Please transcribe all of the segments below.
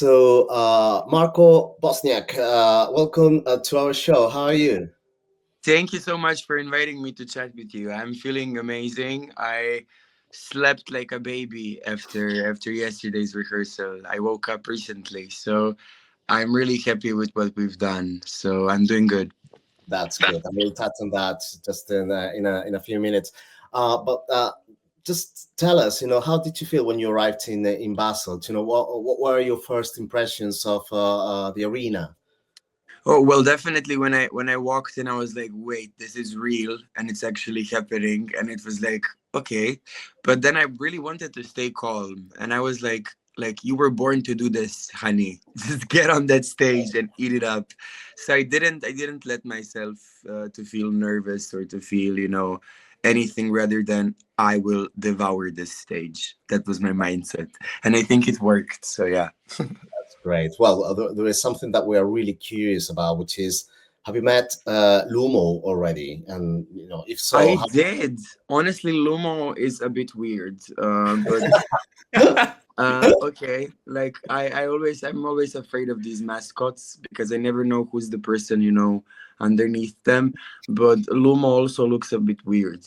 Marko Bošnjak, welcome to our show. How are you? Thank you so much for inviting me to chat with you. I'm feeling amazing. I slept like a baby after yesterday's rehearsal. I woke up recently, so I'm really happy with what we've done. So I'm doing good. That's good. I will touch on that just in a few minutes. But just tell us, how did you feel when you arrived in Basel? What were your first impressions of the arena? Oh well, definitely when I walked in, I was like, wait, this is real and it's actually happening, and it was like, okay, but then I really wanted to stay calm, and I was like you were born to do this, honey. Just get on that stage and eat it up. So I didn't let myself to feel nervous or to feel anything rather than I will devour this stage. That was my mindset, and I think it worked. So yeah. Great. Well, there is something that we are really curious about, which is, have you met Lumo already? And if so, I did. Honestly, Lumo is a bit weird. But okay. Like I'm always afraid of these mascots because I never know who's the person, underneath them. But Lumo also looks a bit weird.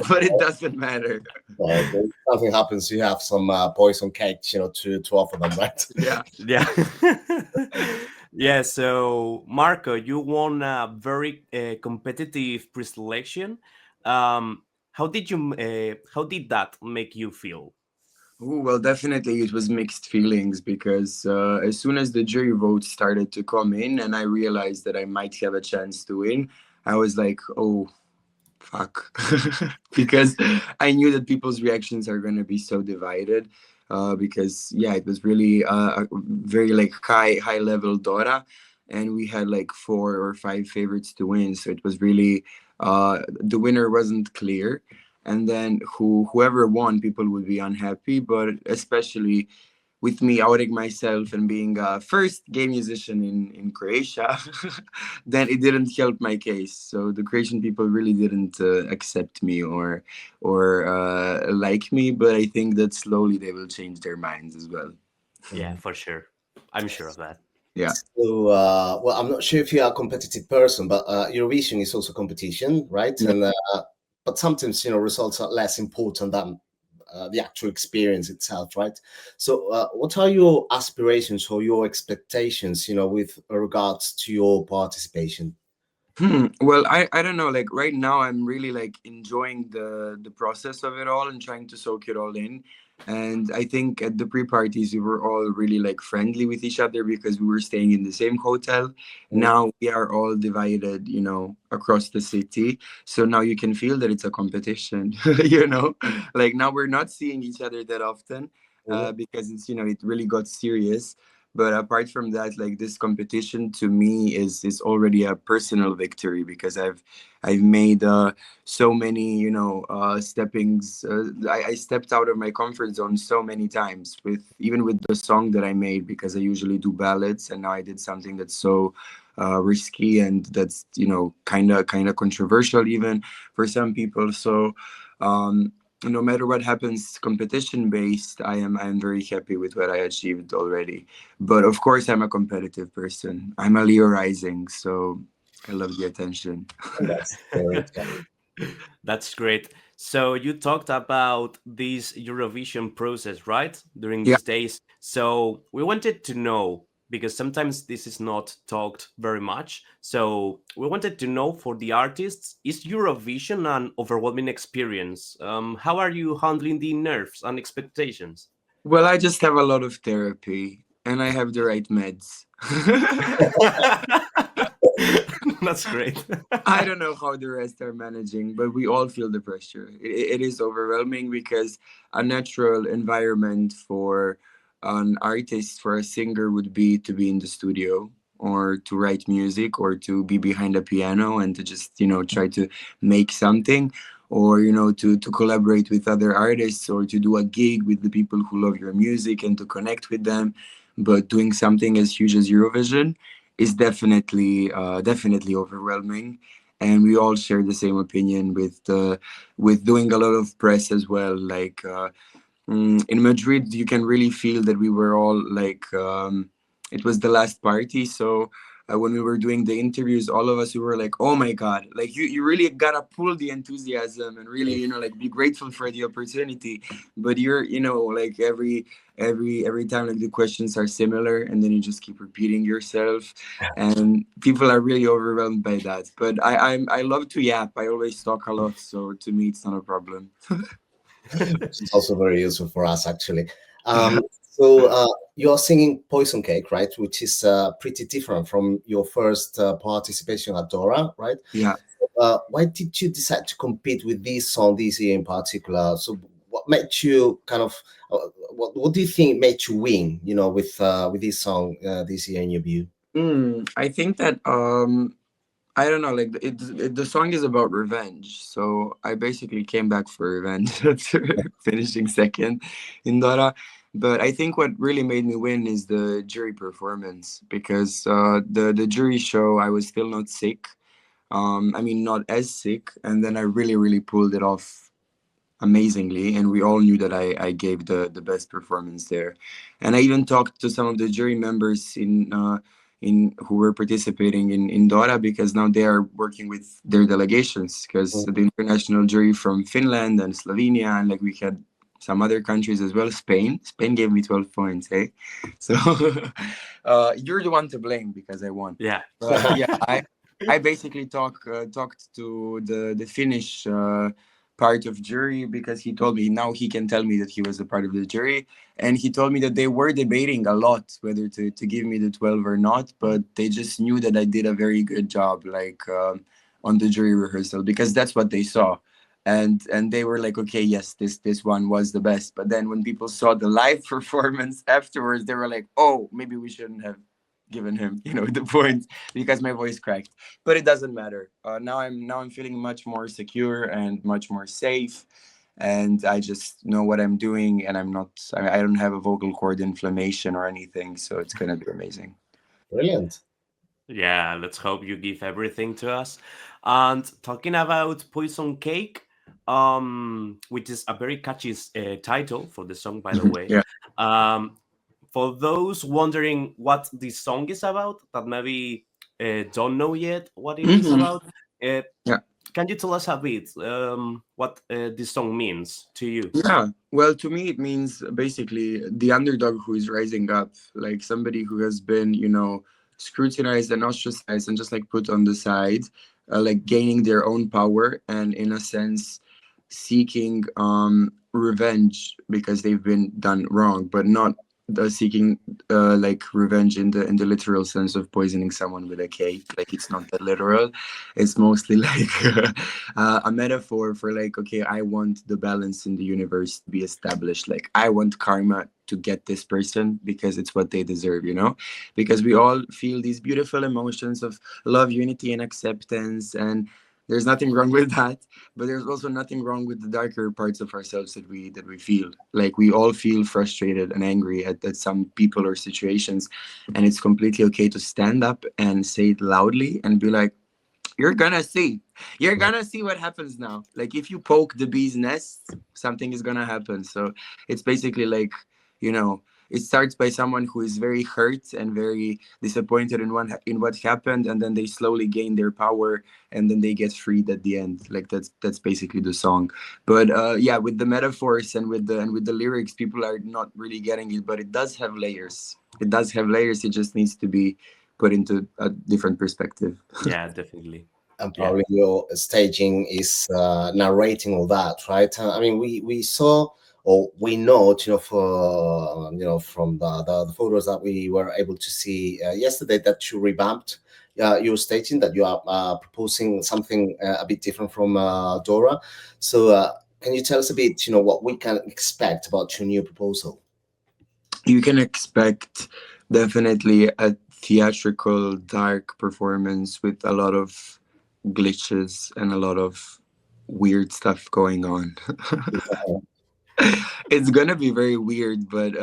But it doesn't matter. if something happens, you have some poison cakes, to offer them, right? Yeah. Yeah. Yeah, so Marco, you won a very competitive pre-selection. How did that make you feel? Ooh, well, definitely it was mixed feelings because as soon as the jury votes started to come in and I realized that I might have a chance to win, I was like, oh, fuck. Because I knew that people's reactions are going to be so divided. Because, yeah, it was really a very like high level Dora. And we had like 4 or 5 favorites to win. So it was really, the winner wasn't clear, and then whoever won, people would be unhappy, but especially with me outing myself and being a first gay musician in Croatia, then it didn't help my case. So the Croatian people really didn't accept me or like me, but I think that slowly they will change their minds as well. Yeah, for sure. I'm sure of that. Yeah. Well, I'm not sure if you are a competitive person, but Eurovision is also competition, right? Yeah. And but sometimes results are less important than the actual experience itself, right? So, what are your aspirations or your expectations, with regards to your participation? Well, I don't know. Like right now, I'm really like enjoying the process of it all and trying to soak it all in. And I think at the pre-parties, we were all really like friendly with each other because we were staying in the same hotel. Mm. Now we are all divided, across the city. So now you can feel that it's a competition. Like now we're not seeing each other that often, Mhm. because it really got serious. But apart from that, like this competition to me is already a personal victory because I've made so many steppings. I stepped out of my comfort zone so many times with even with the song that I made, because I usually do ballads, and now I did something that's so risky and that's kind of controversial even for some people. So no matter what happens competition based, I am very happy with what I achieved already. But of course, I'm a competitive person. I'm a Leo rising, so I love the attention. That's great. That's great. So you talked about this Eurovision process, right? During Yeah. these days. So we wanted to know, because sometimes this is not talked very much. So we wanted to know, for the artists, is Eurovision an overwhelming experience? How are you handling the nerves and expectations? Well, I just have a lot of therapy and I have the right meds. That's great. I don't know how the rest are managing, but we all feel the pressure. It is overwhelming because a natural environment for an artist, for a singer, would be to be in the studio or to write music or to be behind a piano and to just, try to make something, or, to collaborate with other artists or to do a gig with the people who love your music and to connect with them. But doing something as huge as Eurovision is definitely overwhelming, and we all share the same opinion with doing a lot of press as well. Like in Madrid, you can really feel that we were all like, it was the last party. So when we were doing the interviews, all of us, we were like, oh my God, like you really gotta pull the enthusiasm and really, you know, like be grateful for the opportunity. But you're, you know, like every time like the questions are similar and then you just keep repeating yourself and people are really overwhelmed by that. But I love to yap. I always talk a lot. So to me, it's not a problem. Which is also very useful for us, actually. So you're singing Poison Cake, right? Which is pretty different from your first participation at Dora, right? Yeah. Why did you decide to compete with this song this year in particular? So what made you kind of, what do you think made you win, you know, with this song this year in your view? I think that I don't know, like the song is about revenge. So I basically came back for revenge after finishing second in Dora. But I think what really made me win is the jury performance because the jury show I was still not sick. I mean not as sick, and then I really pulled it off amazingly, and we all knew that I gave the best performance there. And I even talked to some of the jury members in who were participating in Dora because now they are working with their delegations because the international jury from Finland and Slovenia and like we had some other countries as well. Spain gave me 12 points, hey. So you're the one to blame because I won. Yeah. But yeah, I basically talked to the Finnish part of jury because he told me now he can tell me that he was a part of the jury, and he told me that they were debating a lot whether to give me the 12 or not, but they just knew that I did a very good job like on the jury rehearsal because that's what they saw, and they were like, okay, yes, this one was the best. But then when people saw the live performance afterwards, they were like, oh, maybe we shouldn't have given him, you know, the points because my voice cracked. But it doesn't matter. Now I'm feeling much more secure and much more safe, and I just know what I'm doing, and I don't have a vocal cord inflammation or anything, so it's gonna be amazing. Brilliant. Yeah, let's hope you give everything to us. And talking about Poison Cake, which is a very catchy title for the song, by the way. Yeah. Um, for those wondering what this song is about, that maybe don't know yet what it is Mhm. about, uh, Yeah. can you tell us a bit what this song means to you? Yeah. Well, to me, it means basically the underdog who is rising up, like somebody who has been, you know, scrutinized and ostracized and just like put on the side, like gaining their own power and in a sense seeking revenge because they've been done wrong, but not seeking like revenge in the literal sense of poisoning someone with a cake. Like it's not that literal. It's mostly like a metaphor for like, okay, I want the balance in the universe to be established. Like I want karma to get this person because it's what they deserve, you know? Because we all feel these beautiful emotions of love, unity, and acceptance, and there's nothing wrong with that, but there's also nothing wrong with the darker parts of ourselves that we feel. Like we all feel frustrated and angry at some people or situations, and it's completely okay to stand up and say it loudly and be like, you're gonna see. You're gonna see what happens now. Like if you poke the bee's nest, something is gonna happen. So it's basically like, you know, it starts by someone who is very hurt and very disappointed in what happened, and then they slowly gain their power, and then they get freed at the end. Like that's basically the song. But yeah, with the metaphors and with the lyrics, people are not really getting it, but it does have layers. It does have layers. It just needs to be put into a different perspective. Yeah, definitely. And Yeah. probably your staging is narrating all that, right? I mean, we saw or we know, you know, for you know, from the photos that we were able to see yesterday, that you revamped your staging, that you are proposing something a bit different from Dora. So can you tell us a bit, you know, what we can expect about your new proposal? You can expect definitely a theatrical, dark performance with a lot of glitches and a lot of weird stuff going on. It's gonna be very weird, but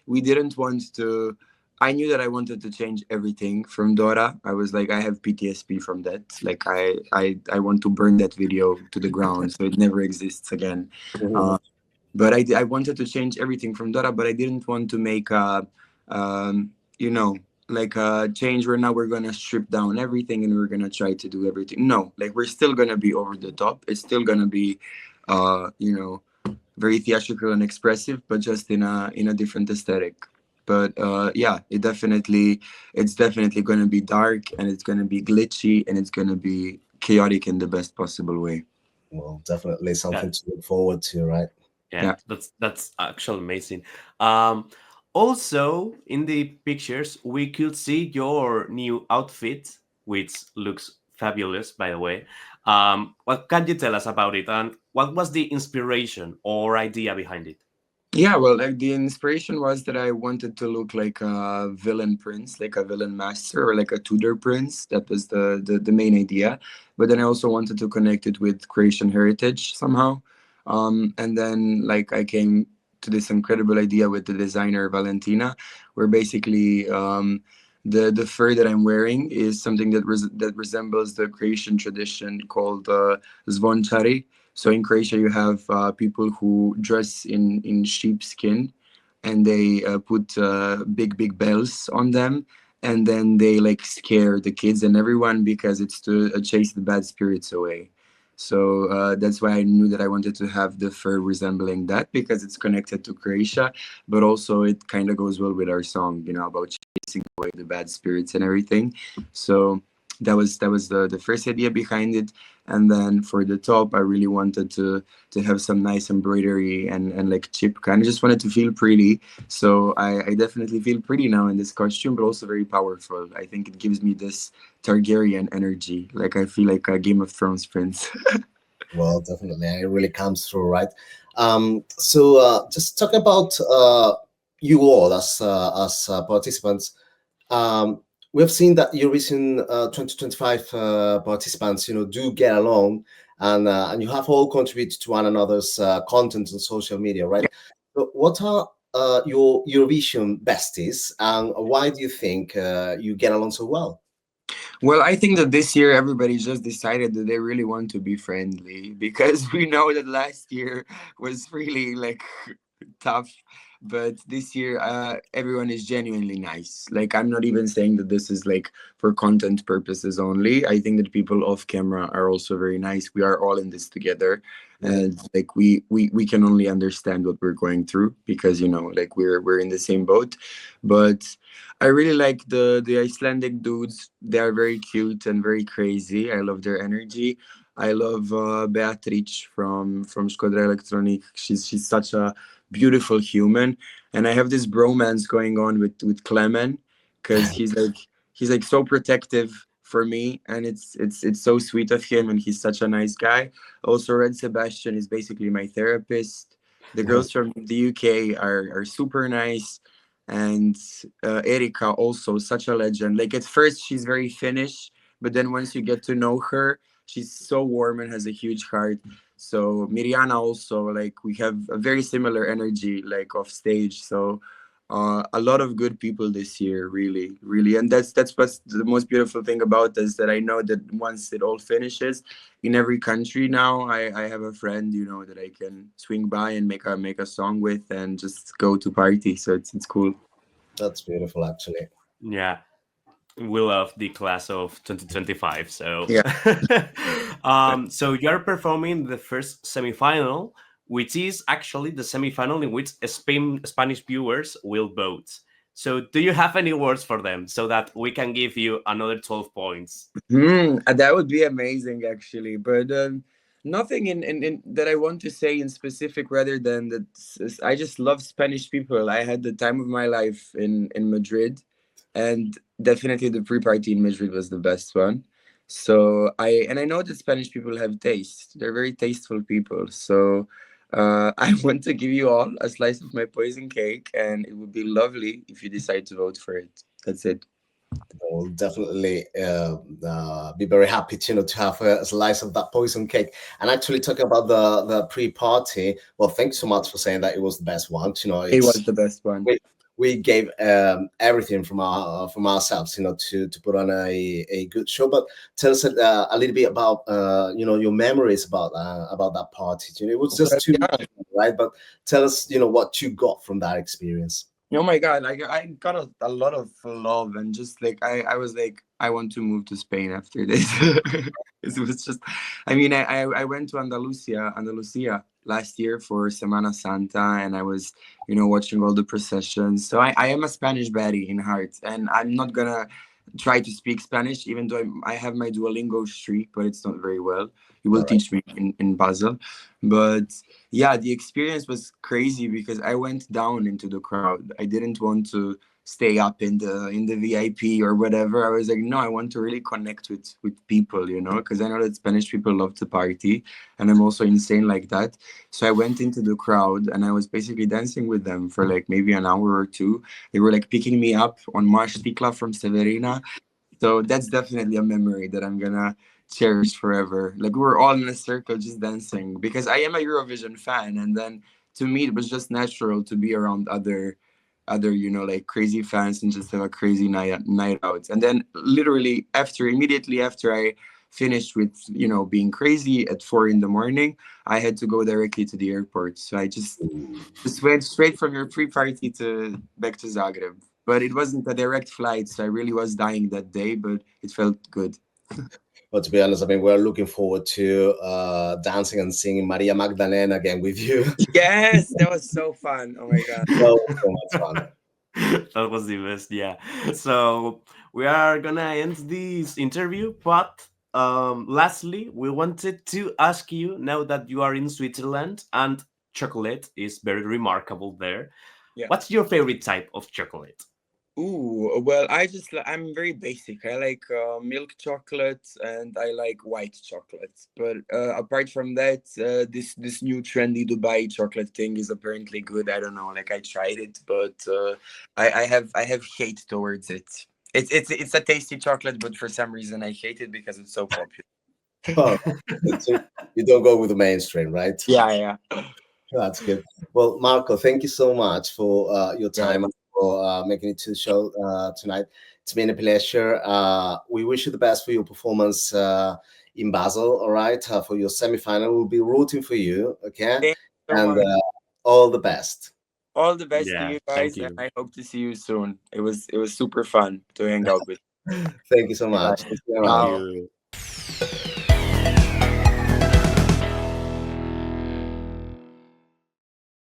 we didn't want to. I knew that I wanted to change everything from Dora. I was like, I have PTSD from that. Like, I want to burn that video to the ground so it never exists again. Mhm. But I wanted to change everything from Dora, but I didn't want to make a, you know, like a change where now we're gonna strip down everything and we're gonna try to do everything. No, like we're still gonna be over the top. It's still gonna be, you know, very theatrical and expressive, but just in a different aesthetic. But yeah, it's definitely gonna be dark and it's gonna be glitchy and it's gonna be chaotic in the best possible way. Well, definitely something Yeah, to look forward to, right? yeah, Yeah. that's actually amazing. Um, Also, in the pictures, we could see your new outfit, which looks fabulous, by the way. What can you tell us about it, and what was the inspiration or idea behind it? Yeah, well, like the inspiration was that I wanted to look like a villain prince, like a villain master, or like a Tudor prince. That was the main idea. But then I also wanted to connect it with Croatian heritage somehow. And then like I came to this incredible idea with the designer Valentina, where basically the fur that I'm wearing is something that resembles the Croatian tradition called zvončari. So in Croatia, you have people who dress in sheepskin, and they put big bells on them, and then they like scare the kids and everyone because it's to chase the bad spirits away. So that's why I knew that I wanted to have the fur resembling that because it's connected to Croatia, but also it kind of goes well with our song, you know, about chasing away the bad spirits and everything. So that was the first idea behind it. And then for the top I really wanted to have some nice embroidery and like chip kind of just wanted to feel pretty. So I definitely feel pretty now in this costume, but also very powerful. I think it gives me this Targaryen energy, like I feel like a Game of Thrones prince. Well, definitely, it really comes through, right? So just talk about you all as participants. We have seen that Eurovision 2025 participants, do get along, and you have all contributed to one another's content on social media, right? So, what are your Eurovision besties, and why do you think you get along so well? Well, I think that this year everybody just decided that they really want to be friendly because we know that last year was really like tough. But this year, everyone is genuinely nice. Like, I'm not even saying that this is like for content purposes only. I think that people off camera are also very nice. We are all in this together. And like we can only understand what we're going through because like we're in the same boat. But I really like the Icelandic dudes. They are very cute and very crazy. I love their energy. I love Beatrice from Škodra Elektronik. She's such a beautiful human, and I have this bromance going on with Clement because he's like so protective for me, and it's so sweet of him, and he's such a nice guy. Also, Red Sebastian is basically my therapist. The girls from the UK are super nice, and Erika also such a legend. Like at first she's very Finnish, but then once you get to know her, she's so warm and has a huge heart. So Miriana also, like we have a very similar energy like off stage. So a lot of good people this year, really, really, and that's what's the most beautiful thing about this. That I know that once it all finishes, in every country now, I have a friend, that I can swing by and make a song with and just go to party. So it's cool. That's beautiful, actually. Yeah, we love the class of 2025. So, Yeah. so you're performing the first semifinal, which is actually the semifinal in which Spanish viewers will vote. So, do you have any words for them so that we can give you another 12 points? That would be amazing, actually. But nothing in that I want to say in specific, rather than that I just love Spanish people. I had the time of my life in Madrid, and definitely the pre-party in Madrid was the best one. So I know that Spanish people have taste. They're very tasteful people. So I want to give you all a slice of my poison cake, and it would be lovely if you decide to vote for it. That's it. Will definitely be very happy to have a slice of that poison cake. And actually, talking about the pre-party, well, thanks so much for saying that it was the best one. It was the best one. we gave everything from ourselves, to put on a good show. But tell us a little bit about your memories about that party. It was just two, Yeah. right? But tell us, what you got from that experience. Oh my God, like I got a lot of love, and just like I was like, I want to move to Spain after this. It was just, I mean, I went to Andalusia last year for Semana Santa, and I was, watching all the processions. So I am a Spanish baddie in heart, and I'm not gonna try to speak Spanish, even though I have my Duolingo streak, but it's not very well. You will All right. teach me in Basel. But yeah, the experience was crazy because I went down into the crowd. I didn't want to stay up in the VIP or whatever. I was like, no, I want to really connect with people, because I know that Spanish people love to party, and I'm also insane like that. So I went into the crowd and I was basically dancing with them for like maybe an hour or two. They were like picking me up on Marsh Stikla from Severina. So that's definitely a memory that I'm gonna cherish forever. Like we were all in a circle just dancing because I am a Eurovision fan, and then to me it was just natural to be around other like crazy fans and just have a crazy night out. And then literally immediately after I finished with being crazy at 4 in the morning, I had to go directly to the airport. So I just went straight from your pre-party to back to Zagreb. But it wasn't a direct flight, so I really was dying that day, but it felt good. But to be honest, I mean, we're looking forward to dancing and singing Maria Magdalena again with you. Yes, that was so fun. Oh my God. So much fun. That was the best, yeah. So we are gonna end this interview, but lastly, we wanted to ask you, now that you are in Switzerland and chocolate is very remarkable there, Yeah. what's your favorite type of chocolate? Ooh, well, I'm very basic. I like milk chocolate and I like white chocolate. But apart from that, this new trendy Dubai chocolate thing is apparently good. I don't know, like I tried it, but I have hate towards it. It's a tasty chocolate, but for some reason I hate it because it's so popular. Oh, so you don't go with the mainstream, right? Yeah, yeah. That's good. Well, Marco, thank you so much for your time God. and for making it to the show tonight. It's been a pleasure. We wish you the best for your performance in Basel, all right? For your semi-final, we'll be rooting for you, okay? Thank you so And much. all the best. All the best to Yeah, you thank guys, and you. I hope to see you soon. It was super fun to hang out with. Thank you so Bye. much. Thank you very Thank much. Ciao. you.